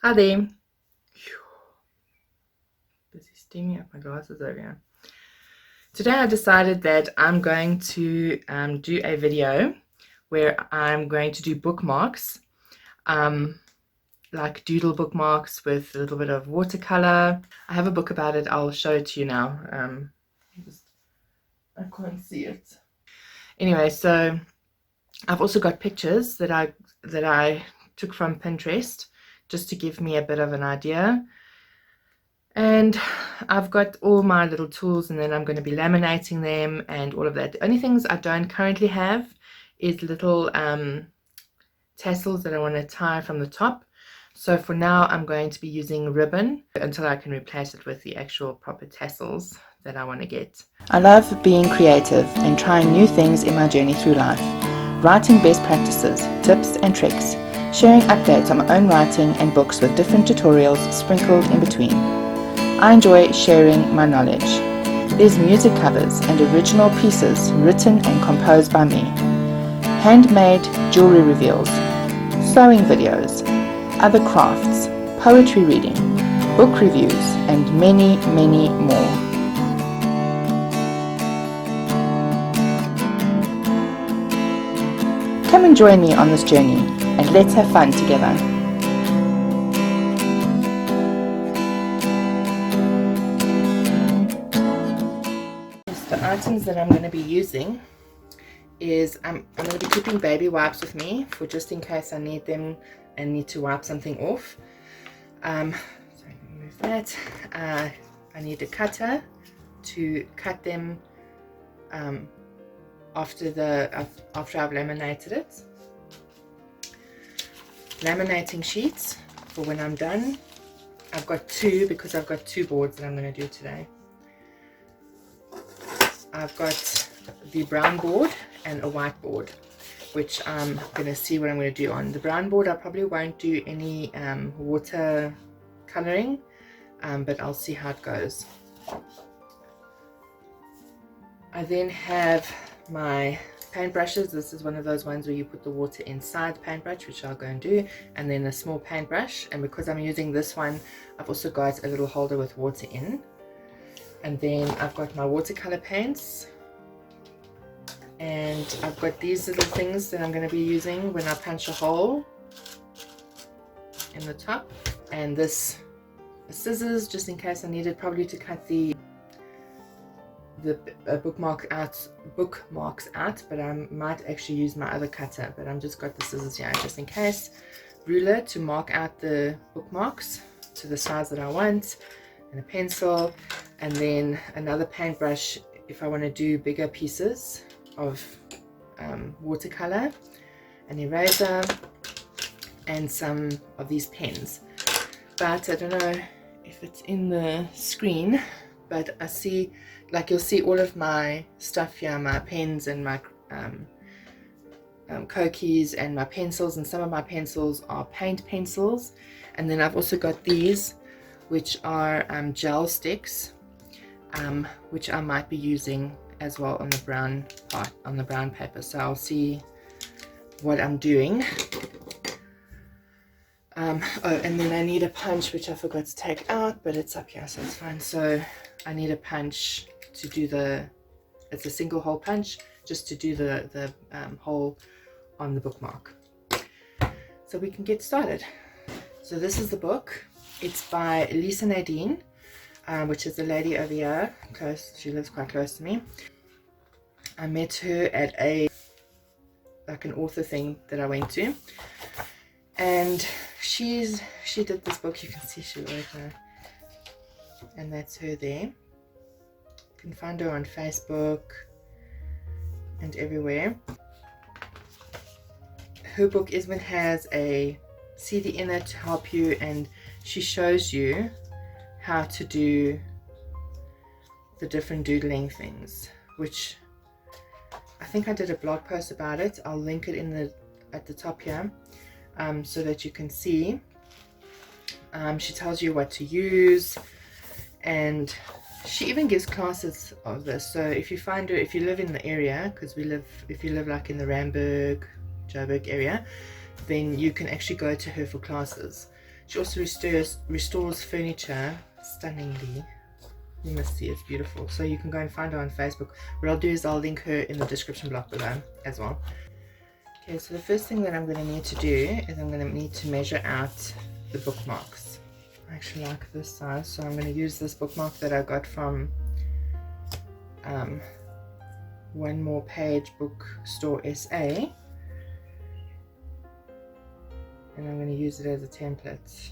Hi there. Busy steaming up my glasses over here. Today I decided that I'm going to do a video where I'm going to do bookmarks, like doodle bookmarks with a little bit of watercolor. I have a book about it. I'll show it to you now. I can't see it. Anyway, so I've also got pictures that I took from Pinterest just to give me a bit of an idea. And I've got all my little tools, and then I'm going to be laminating them and all of that. The only things I don't currently have is little tassels that I want to tie from the top. So for now I'm going to be using ribbon until I can replace it with the actual proper tassels that I want to get. I love being creative and trying new things in my journey through life. Writing best practices, tips and tricks, sharing updates on my own writing and books with different tutorials sprinkled in between. I enjoy sharing my knowledge. There's music covers and original pieces written and composed by me. Handmade jewelry reveals, sewing videos, other crafts, poetry reading, book reviews, and many, many more. Come and join me on this journey, and let's have fun together. The items that I'm going to be using is I'm going to be keeping baby wipes with me for just in case I need them and need to wipe something off. Sorry, move that. I need a cutter to cut them after I've laminated it. Laminating sheets for when I'm done. I've got two because I've got two boards that I'm going to do today. I've got the brown board and a white board, which I'm going to see what I'm going to do on. The brown board I probably won't do any water coloring, but I'll see how it goes. I then have my paintbrushes. This is one of those ones where you put the water inside the paintbrush, which I'll go and do, and then a small paintbrush. And because I'm using this one, I've also got a little holder with water in. And then I've got my watercolor paints, and I've got these little things that I'm going to be using when I punch a hole in the top, and this scissors just in case I need it, probably to cut the bookmarks out, but I might actually use my other cutter, but I'm just got the scissors here just in case. Ruler to mark out the bookmarks to the size that I want, and a pencil, and then another paintbrush if I want to do bigger pieces of watercolor, an eraser, and some of these pens. But I don't know if it's in the screen, but I see, like, you'll see all of my stuff here, my pens and my Kokies and my pencils, and some of my pencils are paint pencils, and then I've also got these which are gel sticks, which I might be using as well on the brown part, on the brown paper. So I'll see what I'm doing. Oh, and then I need a punch, which I forgot to take out, but it's up here, so it's fine. So I need a punch to do it's a single hole punch, just to do the hole on the bookmark. So we can get started. So this is the book. It's by Lisa Nadine, which is the lady over here, close. She lives quite close to me. I met her at an author thing that I went to, and she did this book. You can see she wrote her, and that's her there. You can find her on Facebook and everywhere. Her book even has a CD in it to help you, and she shows you how to do the different doodling things, which I think I did a blog post about it. I'll link it at the top here, so that you can see. She tells you what to use, and she even gives classes of this. So if you find her, if you live in the area, because if you live like in the Joburg area, then you can actually go to her for classes. She also restores furniture stunningly. You must see, it's beautiful. So you can go and find her on Facebook. What I'll do is I'll link her in the description block below as well. Okay, so the first thing that I'm going to need to do is I'm going to need to measure out the bookmarks. I actually like this size, so I'm going to use this bookmark that I got from One More Page Bookstore SA, and I'm going to use it as a template.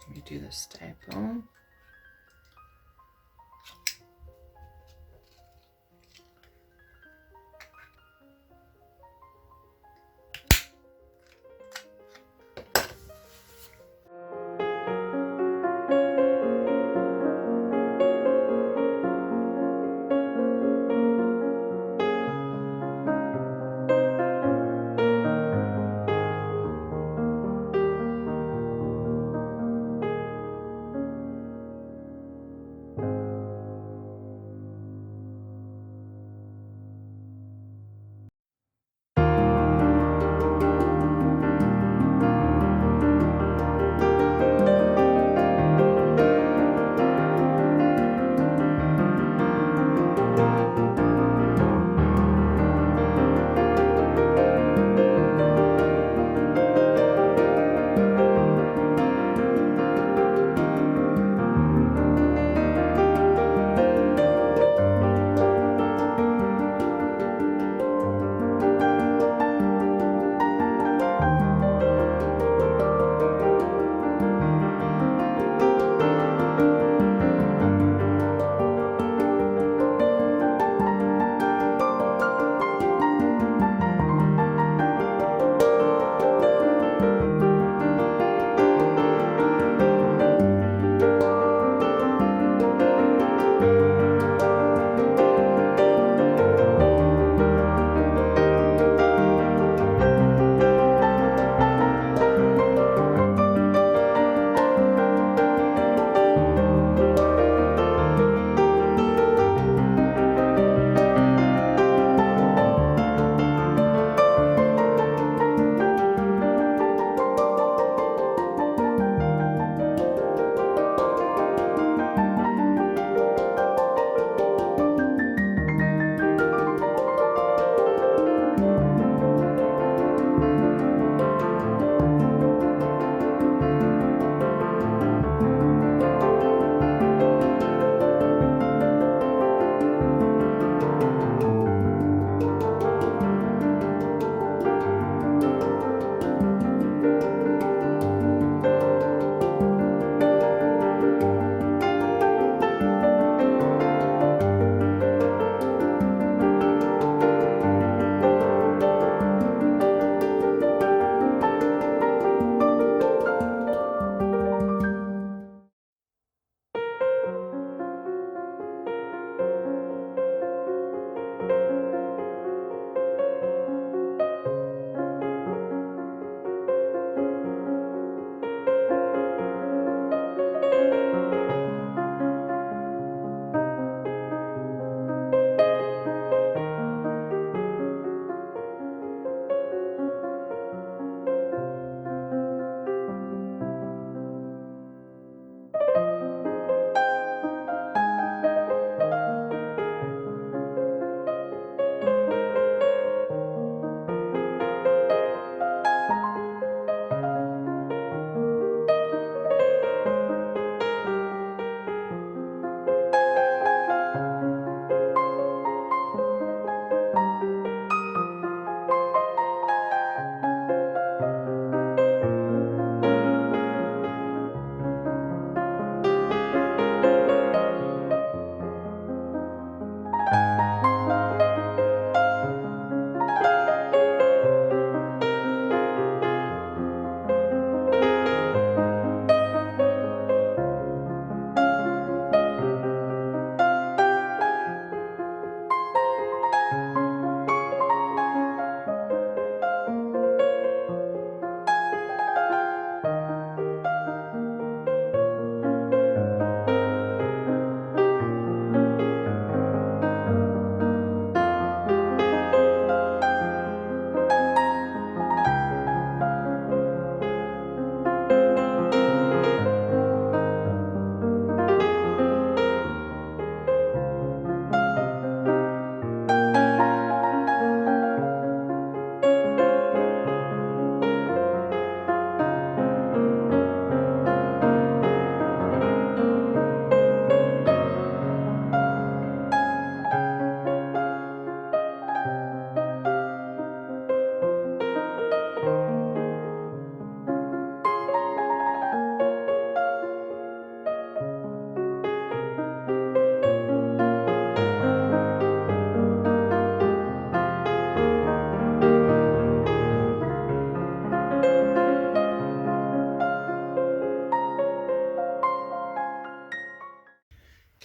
Let me do the staple.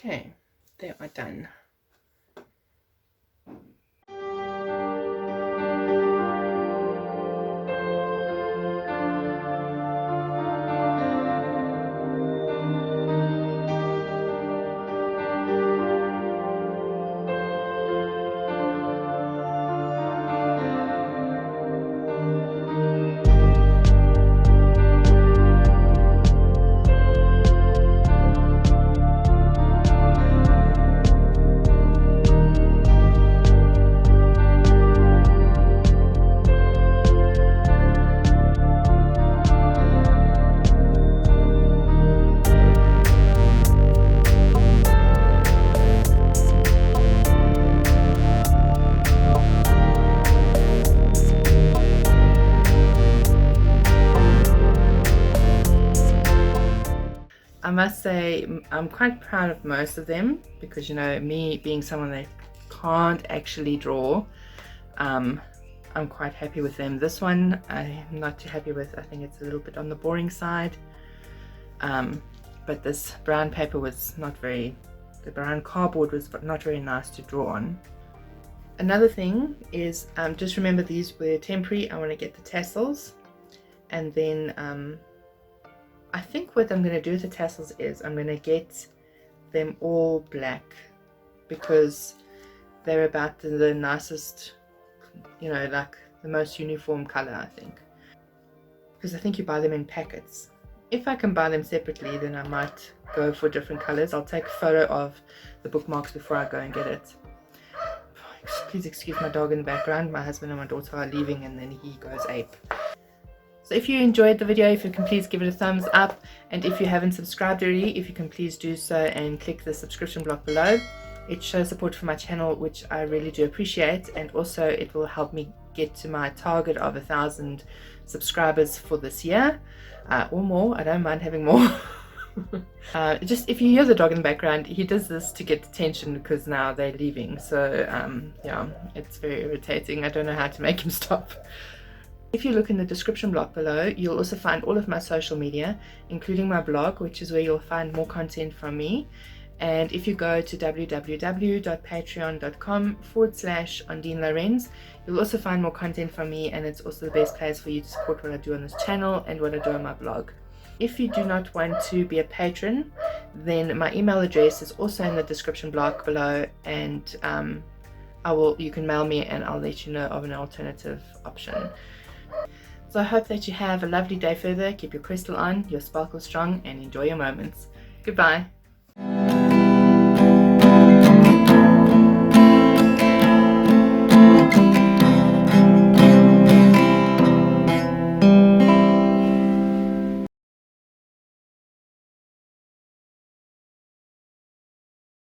Okay, they are done. I must say I'm quite proud of most of them because, you know, me being someone that can't actually draw, I'm quite happy with them. This one I'm not too happy with. I think it's a little bit on the boring side, but this brown paper was not very, the brown cardboard was not very nice to draw on. Another thing is, just remember these were temporary. I want to get the tassels, and then I think what I'm going to do with the tassels is I'm going to get them all black because they're about the nicest, you know, like the most uniform color, I think. Because I think you buy them in packets. If I can buy them separately, then I might go for different colors. I'll take a photo of the bookmarks before I go and get it. Please excuse my dog in the background. My husband and my daughter are leaving and then he goes ape. So if you enjoyed the video, if you can please give it a thumbs up, and if you haven't subscribed already, if you can please do so and click the subscription block below. It shows support for my channel, which I really do appreciate, and also it will help me get to my target of 1,000 subscribers for this year, or more. I don't mind having more. Just if you hear the dog in the background, he does this to get attention because now they're leaving, so yeah, it's very irritating. I don't know how to make him stop. If you look in the description block below, you'll also find all of my social media, including my blog, which is where you'll find more content from me. And if you go to www.patreon.com/Ondeane Lourens, you'll also find more content from me, and it's also the best place for you to support what I do on this channel and what I do on my blog. If you do not want to be a patron, then my email address is also in the description block below, and you can mail me and I'll let you know of an alternative option. So I hope that you have a lovely day further. Keep your crystal on, your sparkle strong, and enjoy your moments. Goodbye.